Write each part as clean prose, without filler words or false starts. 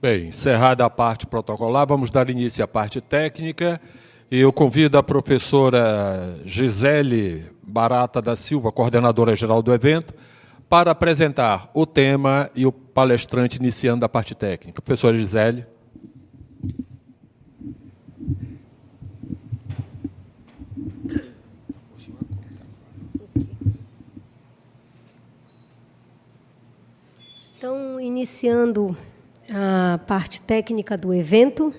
Bem, encerrada a parte protocolar, vamos dar início à parte técnica. E eu convido a professora Gisele Barata da Silva, coordenadora-geral do evento, para apresentar o tema e o palestrante iniciando a parte técnica. Professora Gisele. Então, iniciando a parte técnica do evento,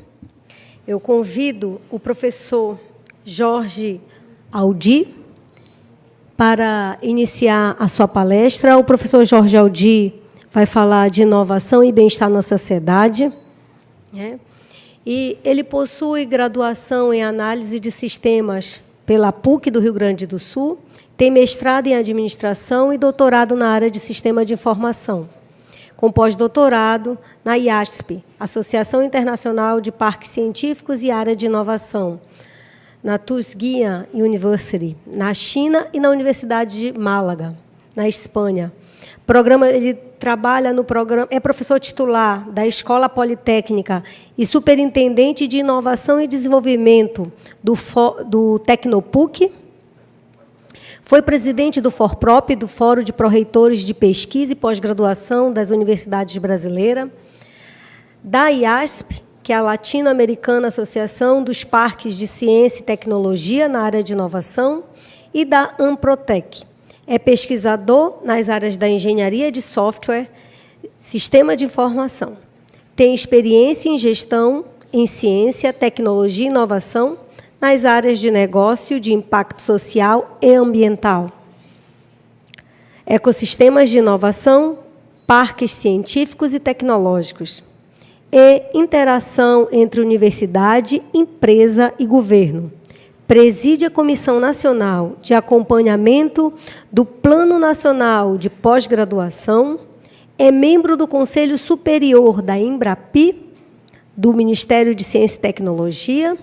eu convido o professor Jorge Aldi para iniciar a sua palestra. O professor Jorge Aldi vai falar de inovação e bem-estar na sociedade, né? E ele possui graduação em análise de sistemas pela PUC do Rio Grande do Sul, tem mestrado em administração e doutorado na área de sistema de informação, com pós-doutorado na IASP, Associação Internacional de Parques Científicos e Área de Inovação, na Tuskegee University, na China, e na Universidade de Málaga, na Espanha. Ele trabalha no programa, é professor titular da Escola Politécnica e superintendente de Inovação e Desenvolvimento do Tecnopuc. Foi presidente do FORPROP, do Fórum de Pró-Reitores de Pesquisa e Pós-Graduação das Universidades Brasileiras, da IASP, que é a Latino-Americana Associação dos Parques de Ciência e Tecnologia na área de inovação, e da Amprotec. É pesquisador nas áreas da engenharia de software, sistema de informação. Tem experiência em gestão, em ciência, tecnologia e inovação, nas áreas de negócio, de impacto social e ambiental, ecossistemas de inovação, parques científicos e tecnológicos, e interação entre universidade, empresa e governo. Preside a Comissão Nacional de Acompanhamento do Plano Nacional de Pós-Graduação, é membro do Conselho Superior da Embrapi, do Ministério de Ciência e Tecnologia,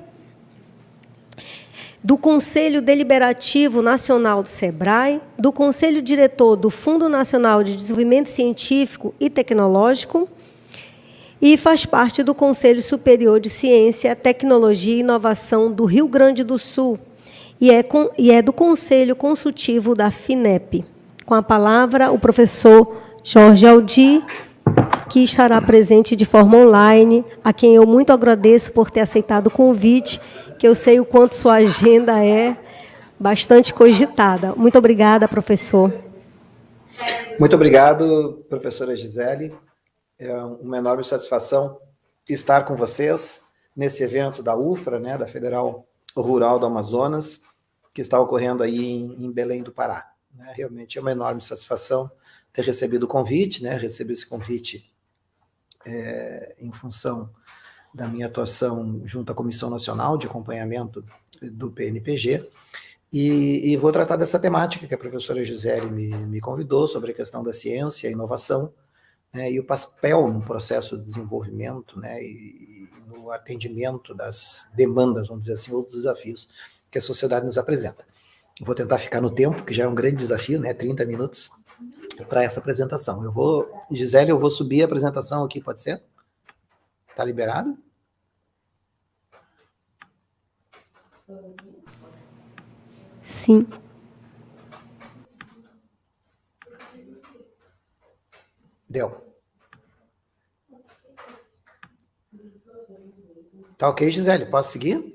do Conselho Deliberativo Nacional do SEBRAE, do Conselho Diretor do Fundo Nacional de Desenvolvimento Científico e Tecnológico e faz parte do Conselho Superior de Ciência, Tecnologia e Inovação do Rio Grande do Sul e é do Conselho Consultivo da FINEP. Com a palavra, o professor Jorge Aldi, que estará presente de forma online, a quem eu muito agradeço por ter aceitado o convite, que eu sei o quanto sua agenda é bastante cogitada. Muito obrigada, professor. Muito obrigado, professora Gisele. É uma enorme satisfação estar com vocês nesse evento da UFRA, né, da Federal Rural do Amazonas, que está ocorrendo aí em Belém do Pará. Realmente é uma enorme satisfação ter recebido o convite, né, receber esse convite em função da minha atuação junto à Comissão Nacional de Acompanhamento do PNPG, e vou tratar dessa temática que a professora Gisele me convidou, sobre a questão da ciência, a inovação, né, e o papel no processo de desenvolvimento, né, e no atendimento das demandas, vamos dizer assim, ou dos desafios que a sociedade nos apresenta. Vou tentar ficar no tempo, que já é um grande desafio, né, 30 minutos, para essa apresentação. Gisele, eu vou subir a apresentação aqui, pode ser? Está liberado? Sim. Deu. Tá ok, Gisele? Posso seguir?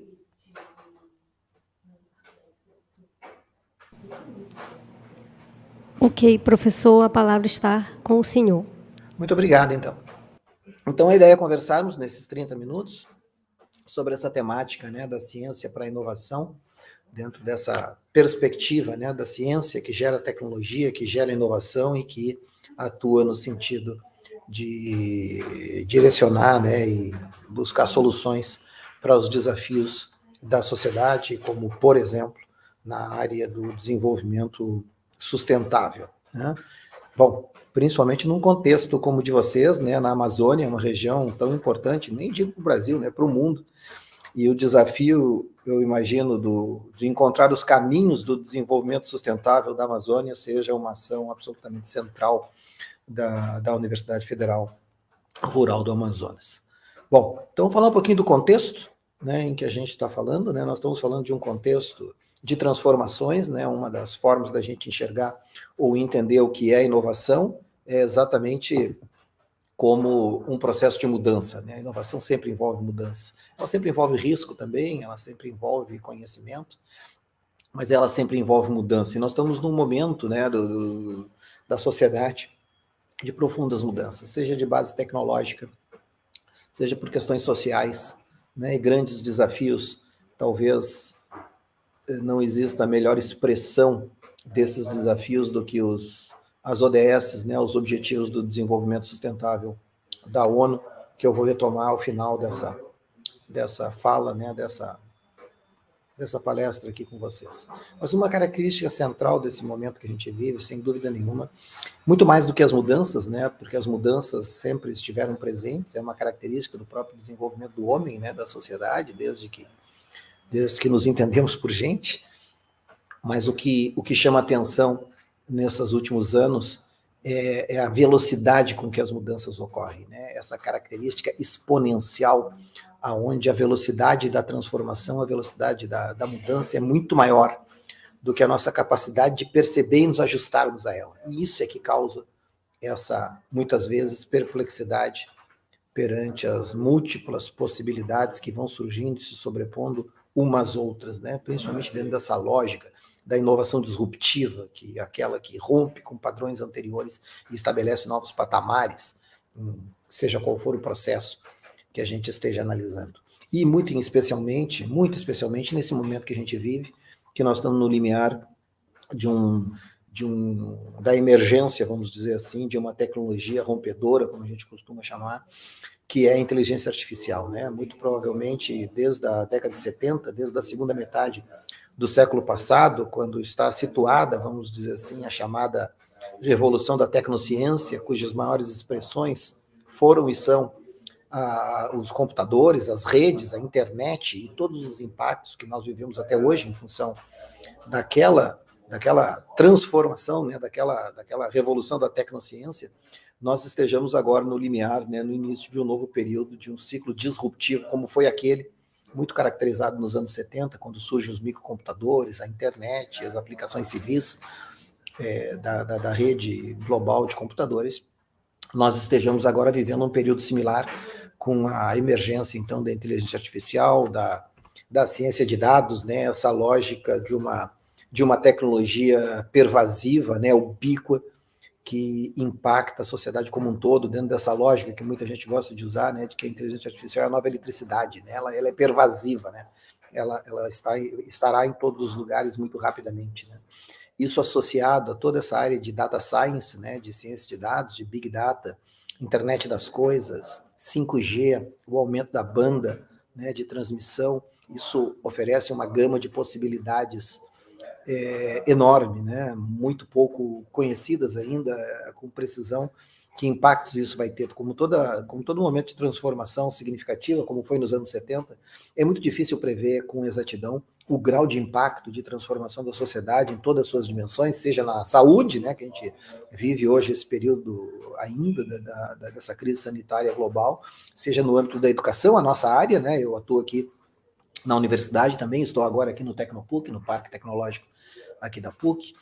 Ok, professor, a palavra está com o senhor. Muito obrigado, então. Então, a ideia é conversarmos nesses 30 minutos sobre essa temática, né, da ciência para a inovação, dentro dessa perspectiva, né, da ciência que gera tecnologia, que gera inovação e que atua no sentido de direcionar, né, e buscar soluções para os desafios da sociedade, como, por exemplo, na área do desenvolvimento sustentável, né? Bom, principalmente num contexto como o de vocês, né, na Amazônia, uma região tão importante, nem digo para o Brasil, né, para o mundo, e o desafio, eu imagino, de encontrar os caminhos do desenvolvimento sustentável da Amazônia seja uma ação absolutamente central da Universidade Federal rural do Amazonas. Bom, então vamos falar um pouquinho do contexto, né, em que a gente está falando, né? Nós estamos falando de um contexto de transformações, né? Uma das formas da gente enxergar ou entender o que é inovação é exatamente como um processo de mudança, né? A inovação sempre envolve mudança. Ela sempre envolve risco também, ela sempre envolve conhecimento, mas ela sempre envolve mudança. E nós estamos num momento, né, da sociedade de profundas mudanças, seja de base tecnológica, seja por questões sociais, né, e grandes desafios. Talvez não exista a melhor expressão desses desafios do que as ODS, né, os Objetivos do Desenvolvimento Sustentável da ONU, que eu vou retomar ao final dessa fala, né, dessa palestra aqui com vocês. Mas uma característica central desse momento que a gente vive, sem dúvida nenhuma, muito mais do que as mudanças, né, porque as mudanças sempre estiveram presentes, é uma característica do próprio desenvolvimento do homem, né, da sociedade, desde que nos entendemos por gente, mas o que chama atenção nesses últimos anos é a velocidade com que as mudanças ocorrem, né? Essa característica exponencial, aonde a velocidade da transformação, a velocidade da mudança é muito maior do que a nossa capacidade de perceber e nos ajustarmos a ela. E isso é que causa essa, muitas vezes, perplexidade perante as múltiplas possibilidades que vão surgindo e se sobrepondo umas às outras, né? Principalmente dentro dessa lógica da inovação disruptiva, que é aquela que rompe com padrões anteriores e estabelece novos patamares, seja qual for o processo que a gente esteja analisando. E muito especialmente nesse momento que a gente vive, que nós estamos no limiar da emergência, vamos dizer assim, de uma tecnologia rompedora, como a gente costuma chamar, que é a inteligência artificial, né? Muito provavelmente desde a década de 70, desde a segunda metade do século passado, quando está situada, vamos dizer assim, a chamada revolução da tecnociência, cujas maiores expressões foram e são os computadores, as redes, a internet e todos os impactos que nós vivemos até hoje em função daquela transformação, né, daquela revolução da tecnociência, nós estejamos agora no limiar, né, no início de um novo período, de um ciclo disruptivo, como foi aquele muito caracterizado nos anos 70, quando surgem os microcomputadores, a internet, as aplicações civis da rede global de computadores. Nós estejamos agora vivendo um período similar com a emergência, então, da inteligência artificial, da ciência de dados, né, essa lógica de uma tecnologia pervasiva, né, ubíqua, que impacta a sociedade como um todo, dentro dessa lógica que muita gente gosta de usar, né, de que a inteligência artificial é a nova eletricidade, né, ela é pervasiva, né, ela estará em todos os lugares muito rapidamente, né. Isso associado a toda essa área de data science, né, de ciência de dados, de big data, internet das coisas, 5G, o aumento da banda, né, de transmissão, isso oferece uma gama de possibilidades enorme, né? Muito pouco conhecidas ainda, com precisão, que impactos isso vai ter. Como todo momento de transformação significativa, como foi nos anos 70, é muito difícil prever com exatidão o grau de impacto de transformação da sociedade em todas as suas dimensões, seja na saúde, né, que a gente vive hoje esse período ainda dessa crise sanitária global, seja no âmbito da educação, a nossa área, né, eu atuo aqui na universidade também, estou agora aqui no Tecnopuc, no Parque Tecnológico aqui da PUC,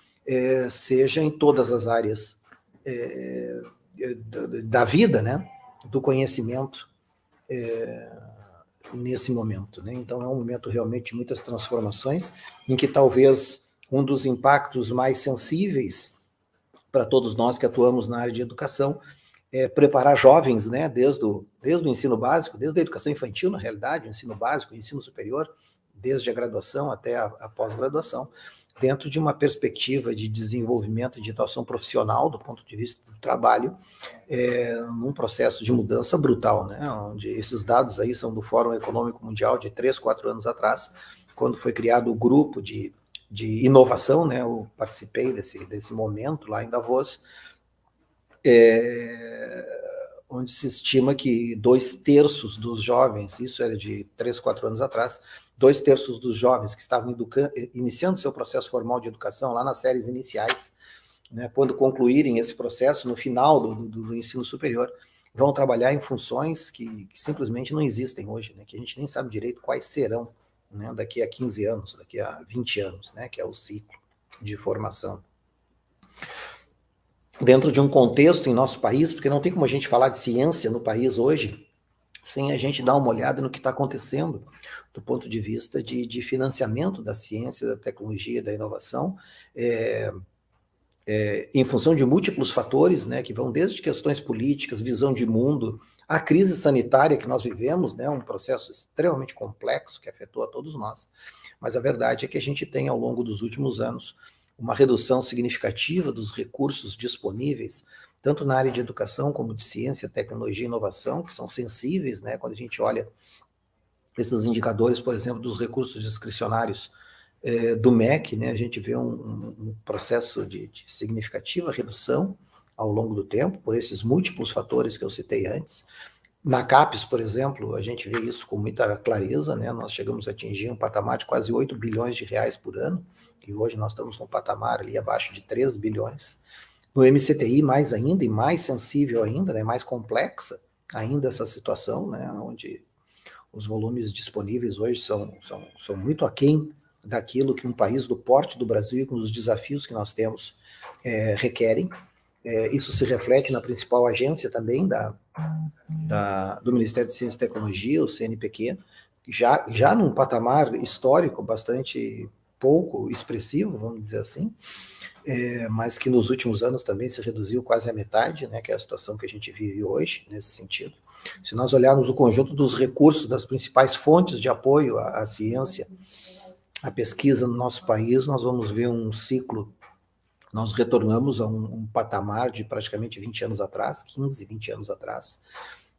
seja em todas as áreas da vida, né, do conhecimento nesse momento, né? Então é um momento realmente de muitas transformações, em que talvez um dos impactos mais sensíveis para todos nós que atuamos na área de educação é preparar jovens, né, desde o ensino básico, desde a educação infantil, na realidade, o ensino básico, o ensino superior, desde a graduação até a pós-graduação, dentro de uma perspectiva de desenvolvimento e de atuação profissional, do ponto de vista do trabalho, num processo de mudança brutal, né, onde esses dados aí são do Fórum Econômico Mundial de 3, 4 anos atrás, quando foi criado o grupo de inovação, né, eu participei desse momento lá em Davos, onde se estima que 2/3 dos jovens, isso era de 3, 4 anos atrás, 2/3 dos jovens que estavam iniciando seu processo formal de educação lá nas séries iniciais, né, quando concluírem esse processo, no final do ensino superior, vão trabalhar em funções que simplesmente não existem hoje, né, que a gente nem sabe direito quais serão, né, daqui a 15 anos, daqui a 20 anos, né, que é o ciclo de formação. Dentro de um contexto em nosso país, porque não tem como a gente falar de ciência no país hoje sem a gente dar uma olhada no que está acontecendo do ponto de vista de financiamento da ciência, da tecnologia, da inovação, em função de múltiplos fatores, né, que vão desde questões políticas, visão de mundo, a crise sanitária que nós vivemos, né, um processo extremamente complexo que afetou a todos nós, mas a verdade é que a gente tem, ao longo dos últimos anos, uma redução significativa dos recursos disponíveis, tanto na área de educação como de ciência, tecnologia e inovação, que são sensíveis, né, quando a gente olha esses indicadores, por exemplo, dos recursos discricionários do MEC, né, a gente vê um processo de significativa redução ao longo do tempo, por esses múltiplos fatores que eu citei antes. Na CAPES, por exemplo, a gente vê isso com muita clareza, né, nós chegamos a atingir um patamar de quase 8 bilhões de reais por ano, e hoje nós estamos num patamar ali abaixo de 3 bilhões. No MCTI, mais ainda, e mais sensível ainda, né, mais complexa ainda essa situação, né, onde os volumes disponíveis hoje são muito aquém daquilo que um país do porte do Brasil, com os desafios que nós temos, requerem. Isso se reflete na principal agência também do Ministério de Ciência e Tecnologia, o CNPq, já num patamar histórico bastante pouco expressivo, vamos dizer assim, mas que nos últimos anos também se reduziu quase à metade, né, que é a situação que a gente vive hoje, nesse sentido. Se nós olharmos o conjunto dos recursos das principais fontes de apoio à ciência, à pesquisa no nosso país, nós vamos ver um ciclo, nós retornamos a um patamar de praticamente 20 anos atrás, 15, 20 anos atrás,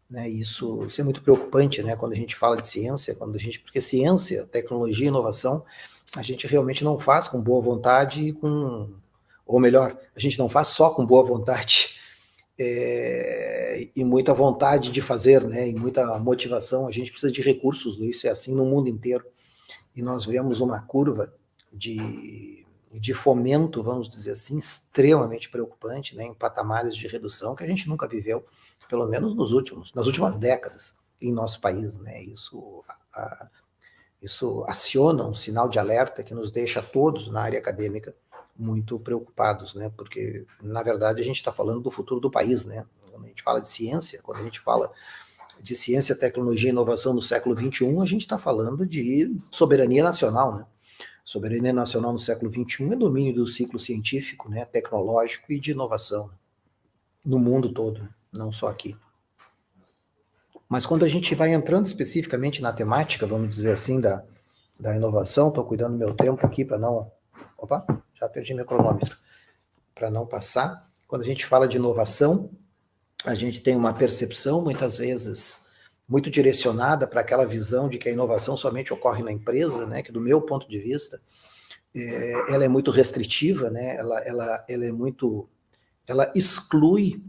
né, isso é muito preocupante, né, quando a gente fala de ciência, porque ciência, tecnologia e inovação, a gente realmente não faz com boa vontade, ou melhor, a gente não faz só com boa vontade e muita vontade de fazer, né, e muita motivação, a gente precisa de recursos, isso é assim no mundo inteiro, e nós vemos uma curva de fomento, vamos dizer assim, extremamente preocupante, né, em patamares de redução que a gente nunca viveu, pelo menos nas últimas décadas em nosso país, né, isso aciona um sinal de alerta que nos deixa todos na área acadêmica muito preocupados, né, porque, na verdade, a gente está falando do futuro do país, né, quando a gente fala de ciência, quando a gente fala de ciência, tecnologia e inovação no século XXI, a gente está falando de soberania nacional, né, soberania nacional no século XXI é domínio do ciclo científico, né, tecnológico e de inovação, no mundo todo, não só aqui. Mas quando a gente vai entrando especificamente na temática, vamos dizer assim, da inovação, estou cuidando do meu tempo aqui para não... Opa, já perdi meu cronômetro. Para não passar. Quando a gente fala de inovação, a gente tem uma percepção, muitas vezes, muito direcionada para aquela visão de que a inovação somente ocorre na empresa, né, que do meu ponto de vista, ela é muito restritiva, né, ela exclui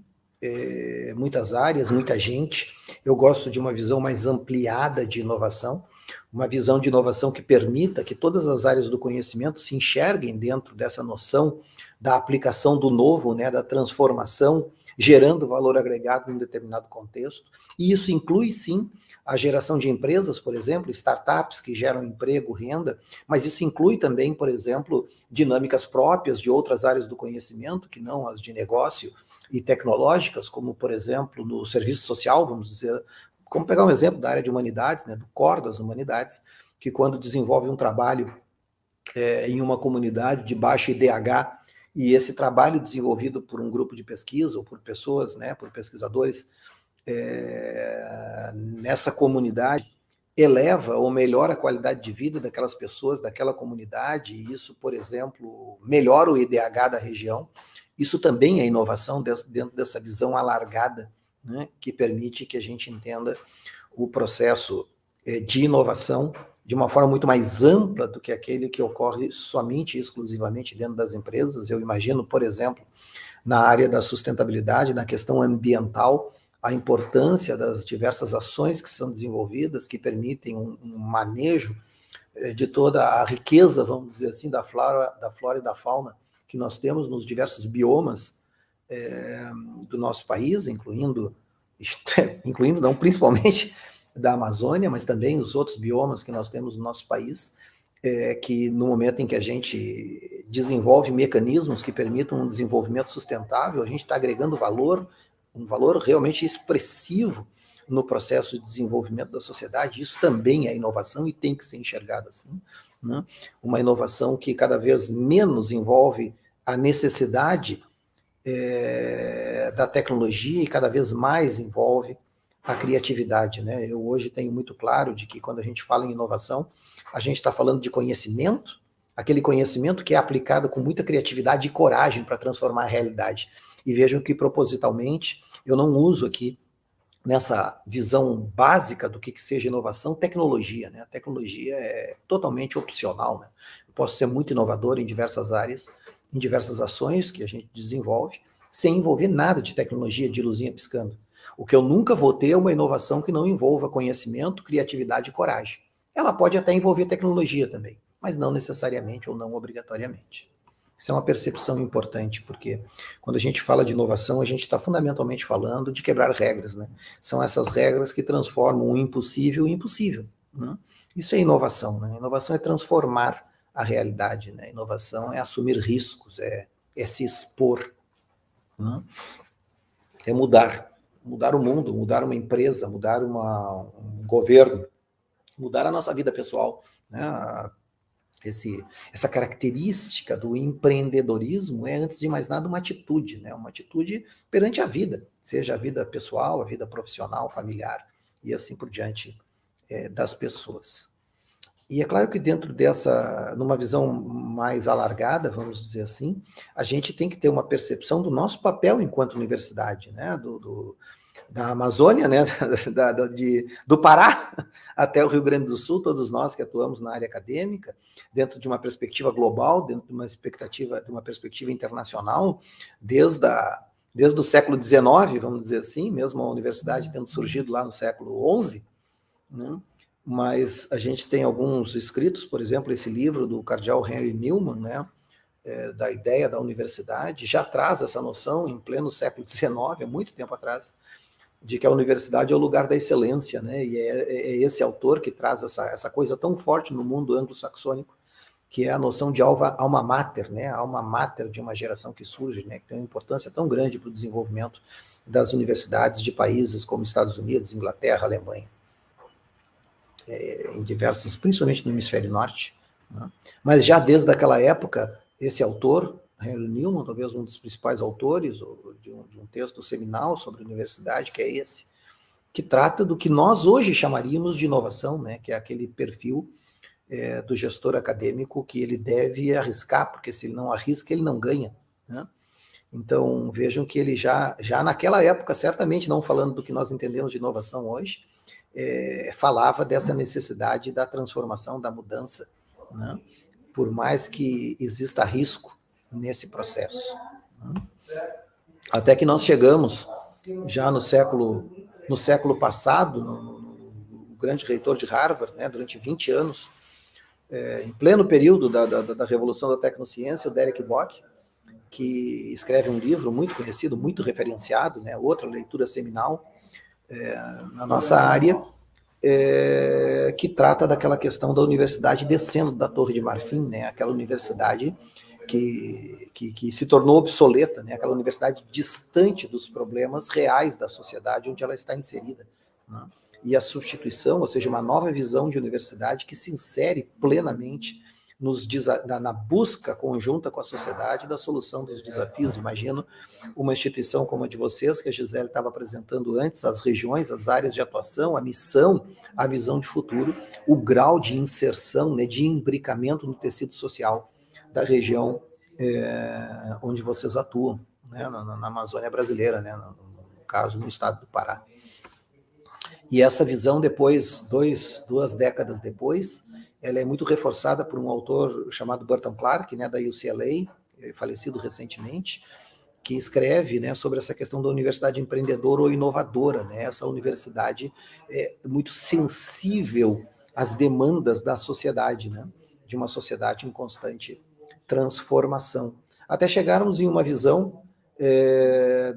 muitas áreas, muita gente. Eu gosto de uma visão mais ampliada de inovação, uma visão de inovação que permita que todas as áreas do conhecimento se enxerguem dentro dessa noção da aplicação do novo, né, da transformação, gerando valor agregado em um determinado contexto. E isso inclui, sim, a geração de empresas, por exemplo, startups que geram emprego, renda, mas isso inclui também, por exemplo, dinâmicas próprias de outras áreas do conhecimento, que não as de negócio e tecnológicas, como, por exemplo, no serviço social, vamos dizer, como pegar um exemplo da área de humanidades, né, do core das humanidades, que quando desenvolve um trabalho em uma comunidade de baixo IDH, e esse trabalho desenvolvido por um grupo de pesquisa, ou por pessoas, né, por pesquisadores, nessa comunidade, eleva ou melhora a qualidade de vida daquelas pessoas, daquela comunidade, e isso, por exemplo, melhora o IDH da região. Isso também é inovação dentro dessa visão alargada, né, que permite que a gente entenda o processo de inovação de uma forma muito mais ampla do que aquele que ocorre somente e exclusivamente dentro das empresas. Eu imagino, por exemplo, na área da sustentabilidade, na questão ambiental, a importância das diversas ações que são desenvolvidas, que permitem um manejo de toda a riqueza, vamos dizer assim, da flora e da fauna que nós temos nos diversos biomas do nosso país, incluindo incluindo, não principalmente, da Amazônia, mas também os outros biomas que nós temos no nosso país, que no momento em que a gente desenvolve mecanismos que permitam um desenvolvimento sustentável, a gente está agregando valor, um valor realmente expressivo no processo de desenvolvimento da sociedade. Isso também é inovação e tem que ser enxergado assim, né? Uma inovação que cada vez menos envolve a necessidade da tecnologia e cada vez mais envolve a criatividade, né? Eu hoje tenho muito claro de que quando a gente fala em inovação, a gente está falando de conhecimento, aquele conhecimento que é aplicado com muita criatividade e coragem para transformar a realidade. E vejam que propositalmente eu não uso aqui, nessa visão básica do que seja inovação, tecnologia, né? A tecnologia é totalmente opcional, né? Eu posso ser muito inovador em diversas áreas, em diversas ações que a gente desenvolve, sem envolver nada de tecnologia, de luzinha piscando. O que eu nunca vou ter é uma inovação que não envolva conhecimento, criatividade e coragem. Ela pode até envolver tecnologia também, mas não necessariamente ou não obrigatoriamente. Isso é uma percepção importante, porque quando a gente fala de inovação, a gente está fundamentalmente falando de quebrar regras, né? São essas regras que transformam o impossível em possível, né? Isso é inovação, né? Inovação é transformar a realidade, né? Inovação é assumir riscos, é se expor, né? É mudar o mundo, mudar uma empresa, mudar um governo, mudar a nossa vida pessoal, né? Essa característica do empreendedorismo é, antes de mais nada, uma atitude, né? Uma atitude perante a vida, seja a vida pessoal, a vida profissional, familiar, e assim por diante, das pessoas. E é claro que dentro dessa, numa visão mais alargada, vamos dizer assim, a gente tem que ter uma percepção do nosso papel enquanto universidade, né? Da Amazônia, né, do Pará até o Rio Grande do Sul, todos nós que atuamos na área acadêmica, dentro de uma perspectiva global, dentro de uma perspectiva internacional, desde o século XIX, vamos dizer assim, mesmo a universidade tendo surgido lá no século XI, né, mas a gente tem alguns escritos, por exemplo, esse livro do cardeal Henry Newman, né, da ideia da universidade, já traz essa noção em pleno século XIX, há muito tempo atrás, de que a universidade é o lugar da excelência, né? E é esse autor que traz essa coisa tão forte no mundo anglo-saxônico, que é a noção de alma mater, né? A alma mater de uma geração que surge, né? Que tem uma importância tão grande para o desenvolvimento das universidades de países como Estados Unidos, Inglaterra, Alemanha, em diversos, principalmente no hemisfério norte, né? Mas já desde aquela época, esse autor, Henry Newman, talvez um dos principais autores de um texto seminal sobre a universidade, que é esse, que trata do que nós hoje chamaríamos de inovação, né, que é aquele perfil do gestor acadêmico que ele deve arriscar, porque se ele não arrisca, ele não ganha, né? Então, vejam que ele já naquela época, certamente não falando do que nós entendemos de inovação hoje, falava dessa necessidade da transformação, da mudança, né? Por mais que exista risco nesse processo, né? Até que nós chegamos já no século passado, no grande reitor de Harvard, né, durante 20 anos, em pleno período da revolução da tecnociência, o Derek Bock, que escreve um livro muito conhecido, muito referenciado, né, outra leitura seminal na nossa área, que trata daquela questão da universidade descendo da Torre de Marfim, né, aquela universidade que se tornou obsoleta, né? Aquela universidade distante dos problemas reais da sociedade onde ela está inserida, né? E a substituição, ou seja, uma nova visão de universidade que se insere plenamente na busca conjunta com a sociedade da solução dos desafios. Imagino uma instituição como a de vocês, que a Gisele estava apresentando antes, as regiões, as áreas de atuação, a missão, a visão de futuro, o grau de inserção, né, de imbricamento no tecido social da região onde vocês atuam, né, na Amazônia brasileira, né, no caso, no estado do Pará. E essa visão depois, 2 décadas depois, ela é muito reforçada por um autor chamado Burton Clark, né, da UCLA, falecido recentemente, que escreve, né, sobre essa questão da universidade empreendedora ou inovadora, né, essa universidade muito sensível às demandas da sociedade, né, de uma sociedade em constante transformação, até chegarmos em uma visão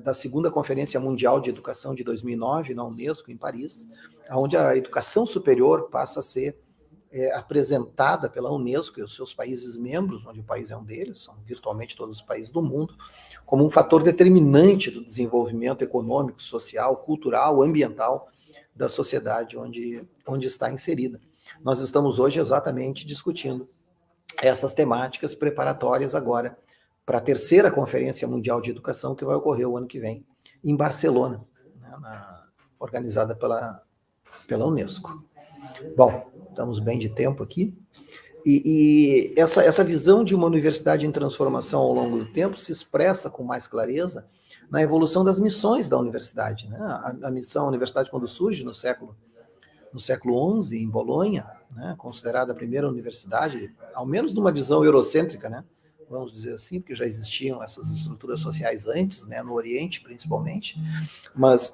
da segunda Conferência Mundial de Educação de 2009, na Unesco, em Paris, onde a educação superior passa a ser apresentada pela Unesco e os seus países membros, onde o país é um deles, são virtualmente todos os países do mundo, como um fator determinante do desenvolvimento econômico, social, cultural, ambiental da sociedade onde está inserida. Nós estamos hoje exatamente discutindo essas temáticas preparatórias agora para a terceira Conferência Mundial de Educação, que vai ocorrer o ano que vem, em Barcelona, né, organizada pela Unesco. Bom, estamos bem de tempo aqui. E essa visão de uma universidade em transformação ao longo do tempo se expressa com mais clareza na evolução das missões da universidade, né? A missão, a universidade, quando surge no século XI, em Bolonha, né, considerada a primeira universidade, ao menos numa visão eurocêntrica, né, vamos dizer assim, porque já existiam essas estruturas sociais antes, né, no Oriente principalmente, mas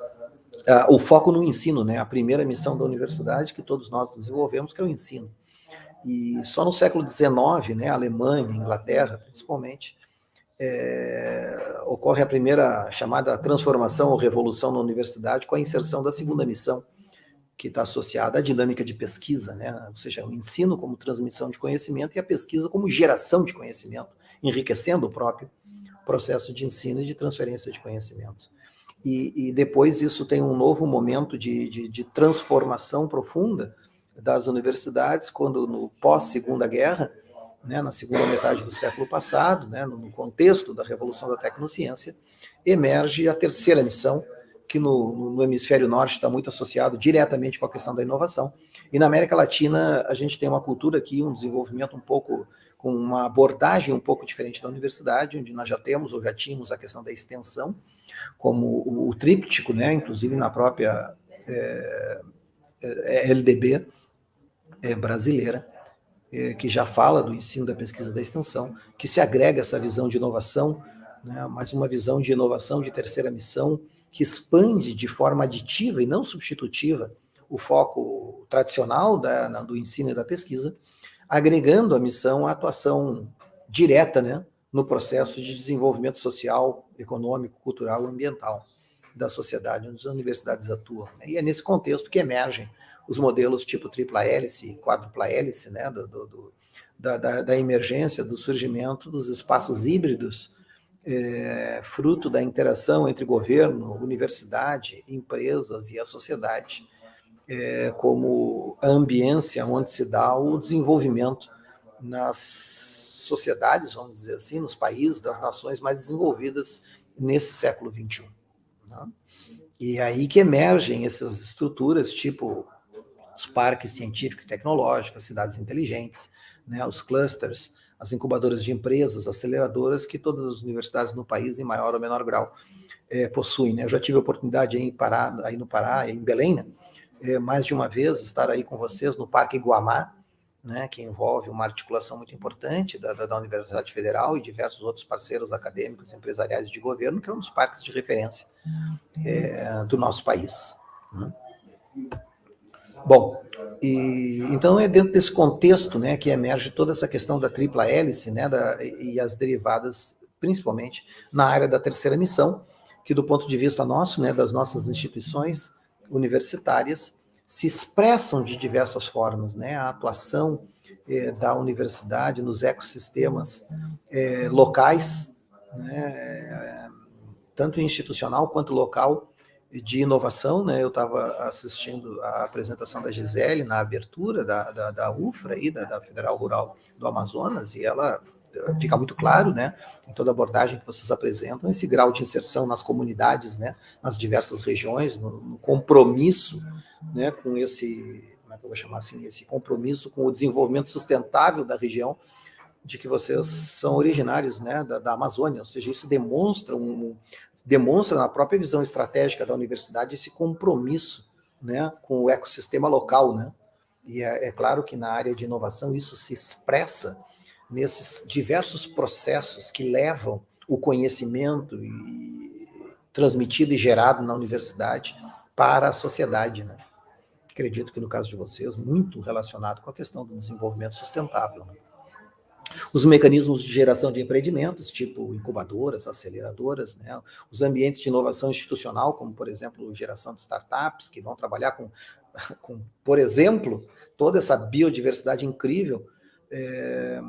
o foco no ensino, né, a primeira missão da universidade que todos nós desenvolvemos, que é o ensino. E só no século XIX, né, a Alemanha, a Inglaterra, principalmente, ocorre a primeira chamada transformação ou revolução na universidade com a inserção da segunda missão, que está associada à dinâmica de pesquisa, né? Ou seja, o ensino como transmissão de conhecimento e a pesquisa como geração de conhecimento, enriquecendo o próprio processo de ensino e de transferência de conhecimento. E depois isso tem um novo momento de transformação profunda das universidades, quando no pós-Segunda Guerra, né, na segunda metade do século passado, né, no contexto da Revolução da Tecnociência, emerge a terceira missão, que no hemisfério norte está muito associado diretamente com a questão da inovação. E na América Latina, a gente tem uma cultura aqui, um desenvolvimento um pouco, com uma abordagem um pouco diferente da universidade, onde nós já temos ou já tínhamos a questão da extensão, como o tríptico, né, inclusive na própria LDB brasileira, que já fala do ensino, da pesquisa, da extensão, que se agrega essa visão de inovação, né, mas uma visão de inovação de terceira missão, que expande de forma aditiva e não substitutiva o foco tradicional do ensino e da pesquisa, agregando a missão à atuação direta, né, no processo de desenvolvimento social, econômico, cultural e ambiental da sociedade onde as universidades atuam. E é nesse contexto que emergem os modelos tipo tripla hélice, quádrupla hélice, né, da emergência, do surgimento dos espaços híbridos, fruto da interação entre governo, universidade, empresas e a sociedade, como a ambiência onde se dá o desenvolvimento nas sociedades, vamos dizer assim, nos países das nações mais desenvolvidas nesse século XXI. Né? E é aí que emergem essas estruturas, tipo os parques científicos e tecnológicos, as cidades inteligentes, né, os clusters, as incubadoras de empresas, aceleradoras, que todas as universidades no país, em maior ou menor grau, possuem. Né? Eu já tive a oportunidade aí no Pará, em Belém, né? Mais de uma vez, estar aí com vocês no Parque Guamá, né, que envolve uma articulação muito importante da Universidade Federal e diversos outros parceiros acadêmicos, empresariais e de governo, que é um dos parques de referência do nosso país. Né? Bom, então é dentro desse contexto, né, que emerge toda essa questão da tripla hélice, né, e as derivadas, principalmente na área da terceira missão, que do ponto de vista nosso, né, das nossas instituições universitárias, se expressam de diversas formas, né, a atuação da universidade nos ecossistemas locais, né, tanto institucional quanto local, de inovação, né? Eu estava assistindo a apresentação da Gisele na abertura da UFRA, aí, da Federal Rural do Amazonas, e ela fica muito claro, né, em toda a abordagem que vocês apresentam, esse grau de inserção nas comunidades, né, nas diversas regiões, no compromisso, né, com esse, como é que eu vou chamar assim, esse compromisso com o desenvolvimento sustentável da região, de que vocês são originários, né, da Amazônia, ou seja, isso demonstra na própria visão estratégica da universidade esse compromisso, né, com o ecossistema local, né, e é claro que na área de inovação isso se expressa nesses diversos processos que levam o conhecimento transmitido e gerado na universidade para a sociedade, né. Acredito que no caso de vocês, muito relacionado com a questão do desenvolvimento sustentável, né. Os mecanismos de geração de empreendimentos, tipo incubadoras, aceleradoras, né? Os ambientes de inovação institucional, como, por exemplo, geração de startups, que vão trabalhar com por exemplo, toda essa biodiversidade incrível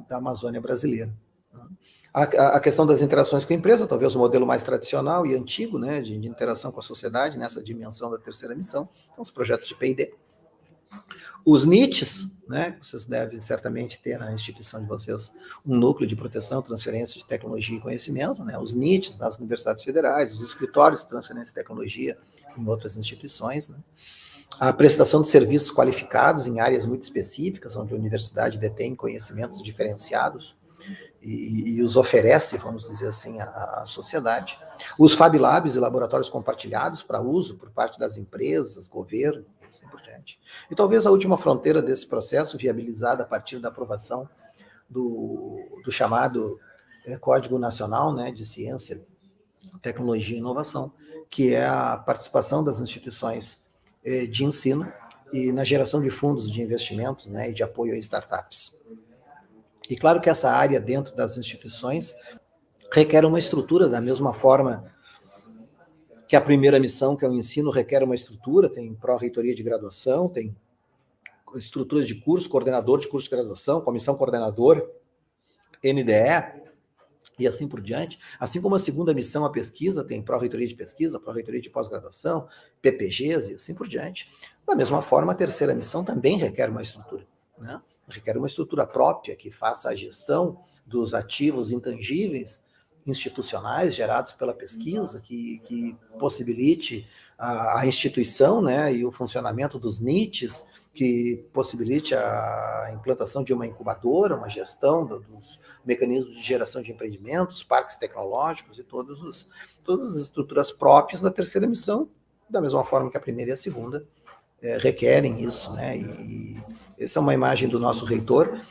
da Amazônia brasileira. A questão das interações com a empresa, talvez o modelo mais tradicional e antigo, né, de interação com a sociedade, nessa dimensão da terceira missão, são os projetos de P&D. Os NITs, né, vocês devem certamente ter na instituição de vocês um núcleo de proteção, transferência de tecnologia e conhecimento, né, os NITs nas universidades federais, os escritórios de transferência de tecnologia em outras instituições, né, a prestação de serviços qualificados em áreas muito específicas, onde a universidade detém conhecimentos diferenciados e os oferece, vamos dizer assim, à sociedade. Os Fab Labs e laboratórios compartilhados para uso por parte das empresas, governo, assim por diante. E talvez a última fronteira desse processo, viabilizada a partir da aprovação do chamado Código Nacional, né, de Ciência, Tecnologia e Inovação, que é a participação das instituições de ensino e na geração de fundos de investimentos, né, e de apoio a startups. E claro que essa área dentro das instituições requer uma estrutura da mesma forma que a primeira missão, que é o ensino, requer uma estrutura, tem pró-reitoria de graduação, tem estruturas de curso, coordenador de curso de graduação, comissão coordenadora, NDE, e assim por diante. Assim como a segunda missão, a pesquisa, tem pró-reitoria de pesquisa, pró-reitoria de pós-graduação, PPGs e assim por diante. Da mesma forma, a terceira missão também requer uma estrutura, né? Requer uma estrutura própria que faça a gestão dos ativos intangíveis institucionais gerados pela pesquisa, que possibilite a instituição, né, e o funcionamento dos NITs, que possibilite a implantação de uma incubadora, uma gestão dos mecanismos de geração de empreendimentos, parques tecnológicos e todas as estruturas próprias da terceira missão, da mesma forma que a primeira e a segunda requerem isso, né? E essa é uma imagem do nosso reitor,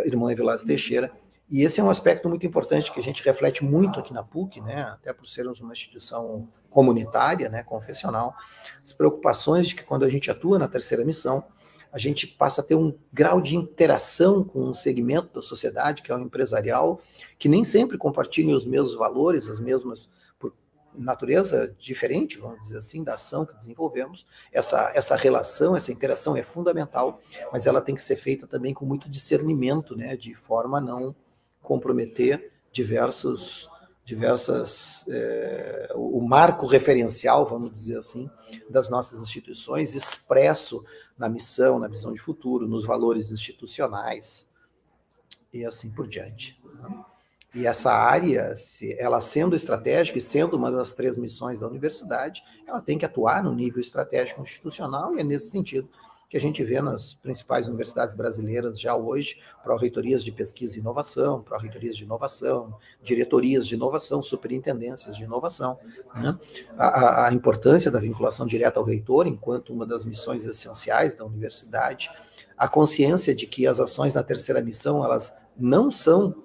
irmão Evilásio Teixeira, e esse é um aspecto muito importante que a gente reflete muito aqui na PUC, né, até por sermos uma instituição comunitária, né, confessional, as preocupações de que quando a gente atua na terceira missão, a gente passa a ter um grau de interação com um segmento da sociedade, que é o empresarial, que nem sempre compartilha os mesmos valores, as mesmas, por natureza diferente, vamos dizer assim, da ação que desenvolvemos. Essa relação, essa interação é fundamental, mas ela tem que ser feita também com muito discernimento, né, de forma a não comprometer o marco referencial, vamos dizer assim, das nossas instituições, expresso na missão, na visão de futuro, nos valores institucionais e assim por diante. E essa área, ela sendo estratégica e sendo uma das 3 missões da universidade, ela tem que atuar no nível estratégico institucional, e é nesse sentido que a gente vê nas principais universidades brasileiras já hoje, pró-reitorias de pesquisa e inovação, pró-reitorias de inovação, diretorias de inovação, superintendências de inovação, né? A importância da vinculação direta ao reitor enquanto uma das missões essenciais da universidade, a consciência de que as ações na terceira missão, elas não são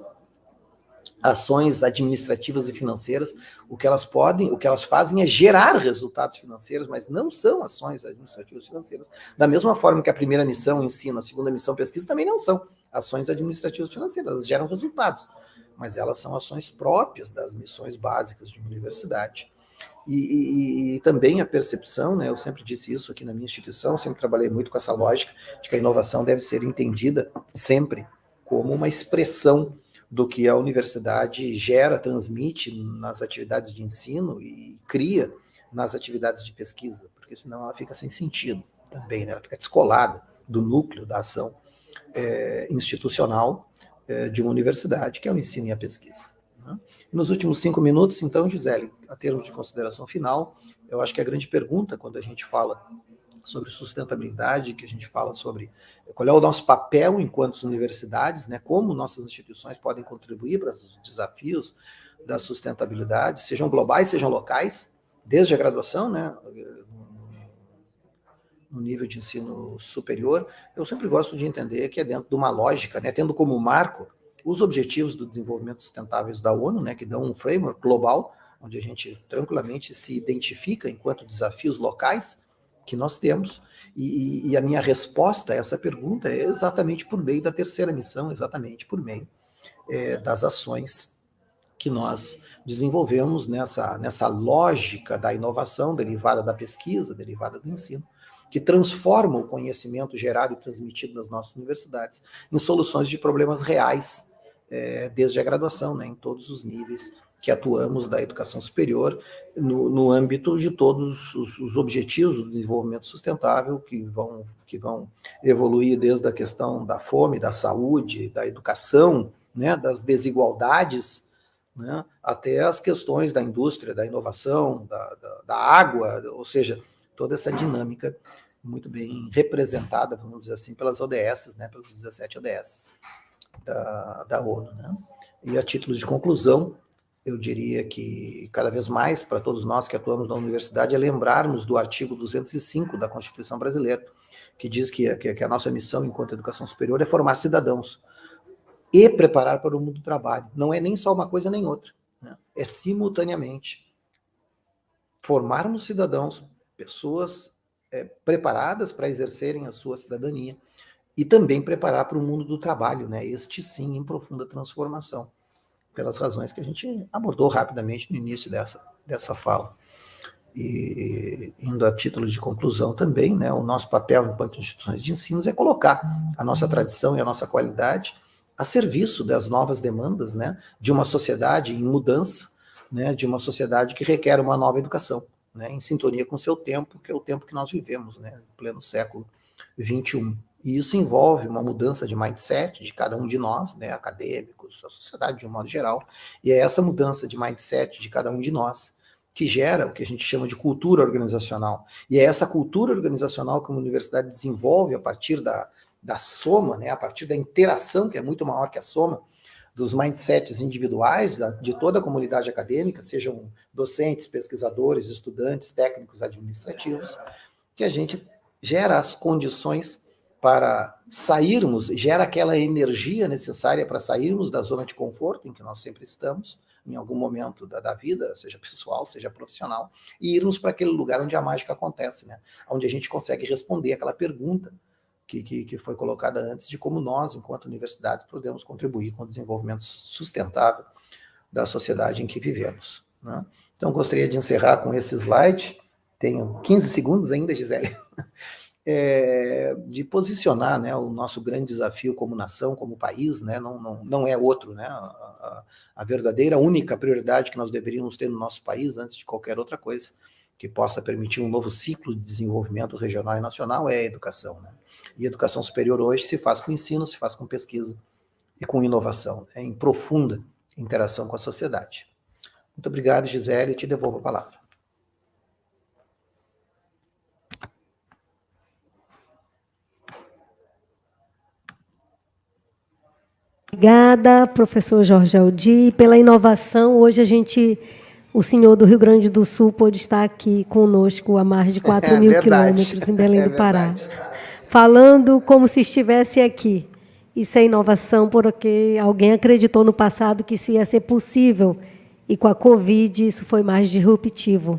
ações administrativas e financeiras, o que elas fazem é gerar resultados financeiros, mas não são ações administrativas e financeiras. Da mesma forma que a primeira missão, ensino, a segunda missão, pesquisa, também não são ações administrativas e financeiras, elas geram resultados, mas elas são ações próprias das missões básicas de uma universidade. E também a percepção, né, eu sempre disse isso aqui na minha instituição, sempre trabalhei muito com essa lógica de que a inovação deve ser entendida sempre como uma expressão do que a universidade gera, transmite nas atividades de ensino e cria nas atividades de pesquisa, porque senão ela fica sem sentido também, né? Ela fica descolada do núcleo da ação institucional de uma universidade, que é o ensino e a pesquisa, né? Nos últimos 5 minutos, então, Gisele, a termos de consideração final, eu acho que a grande pergunta, quando a gente fala sobre sustentabilidade, que a gente fala sobre qual é o nosso papel enquanto universidades, né, como nossas instituições podem contribuir para os desafios da sustentabilidade, sejam globais, sejam locais, desde a graduação, né, no nível de ensino superior. Eu sempre gosto de entender que é dentro de uma lógica, né, tendo como marco os objetivos do desenvolvimento sustentáveis da ONU, né, que dão um framework global, onde a gente tranquilamente se identifica enquanto desafios locais que nós temos, e a minha resposta a essa pergunta é exatamente por meio da terceira missão, exatamente por meio das ações que nós desenvolvemos nessa lógica da inovação derivada da pesquisa, derivada do ensino, que transforma o conhecimento gerado e transmitido nas nossas universidades em soluções de problemas reais, desde a graduação, né, em todos os níveis que atuamos da educação superior, no âmbito de todos os objetivos do desenvolvimento sustentável, que vão evoluir desde a questão da fome, da saúde, da educação, né, das desigualdades, né, até as questões da indústria, da inovação, da água, ou seja, toda essa dinâmica muito bem representada, vamos dizer assim, pelas ODS, né, pelos 17 ODS da ONU. Né? E a título de conclusão, eu diria que cada vez mais, para todos nós que atuamos na universidade, é lembrarmos do artigo 205 da Constituição Brasileira, que diz que a nossa missão enquanto educação superior é formar cidadãos e preparar para o mundo do trabalho. Não é nem só uma coisa nem outra, né? É simultaneamente formarmos cidadãos, pessoas preparadas para exercerem a sua cidadania e também preparar para o mundo do trabalho, né? Este sim em profunda transformação, pelas razões que a gente abordou rapidamente no início dessa fala. E indo a título de conclusão também, né, o nosso papel enquanto instituições de ensino é colocar a nossa tradição e a nossa qualidade a serviço das novas demandas, né, de uma sociedade em mudança, né, de uma sociedade que requer uma nova educação, né, em sintonia com o seu tempo, que é o tempo que nós vivemos, né, no pleno século XXI. E isso envolve uma mudança de mindset de cada um de nós, né, acadêmicos, a sociedade de um modo geral, e é essa mudança de mindset de cada um de nós que gera o que a gente chama de cultura organizacional. E é essa cultura organizacional que uma universidade desenvolve a partir da soma, né, a partir da interação, que é muito maior que a soma, dos mindsets individuais de toda a comunidade acadêmica, sejam docentes, pesquisadores, estudantes, técnicos, administrativos, que a gente gera as condições para sairmos, gera aquela energia necessária para sairmos da zona de conforto em que nós sempre estamos, em algum momento da vida, seja pessoal, seja profissional, e irmos para aquele lugar onde a mágica acontece, né? Onde a gente consegue responder aquela pergunta que foi colocada antes, de como nós, enquanto universidades, podemos contribuir com o desenvolvimento sustentável da sociedade em que vivemos. Né? Então, gostaria de encerrar com esse slide, tenho 15 segundos ainda, Gisele, de posicionar, né, o nosso grande desafio como nação, como país, né, não é outro, né, a verdadeira, única prioridade que nós deveríamos ter no nosso país, antes de qualquer outra coisa, que possa permitir um novo ciclo de desenvolvimento regional e nacional, é a educação. Né? E a educação superior hoje se faz com ensino, se faz com pesquisa e com inovação, né, em profunda interação com a sociedade. Muito obrigado, Gisele, te devolvo a palavra. Obrigada, professor Jorge Aldi, pela inovação. Hoje o senhor do Rio Grande do Sul pôde estar aqui conosco a mais de 4.000 quilômetros em Belém do Pará, falando como se estivesse aqui. Isso é inovação porque alguém acreditou no passado que isso ia ser possível e com a Covid isso foi mais disruptivo.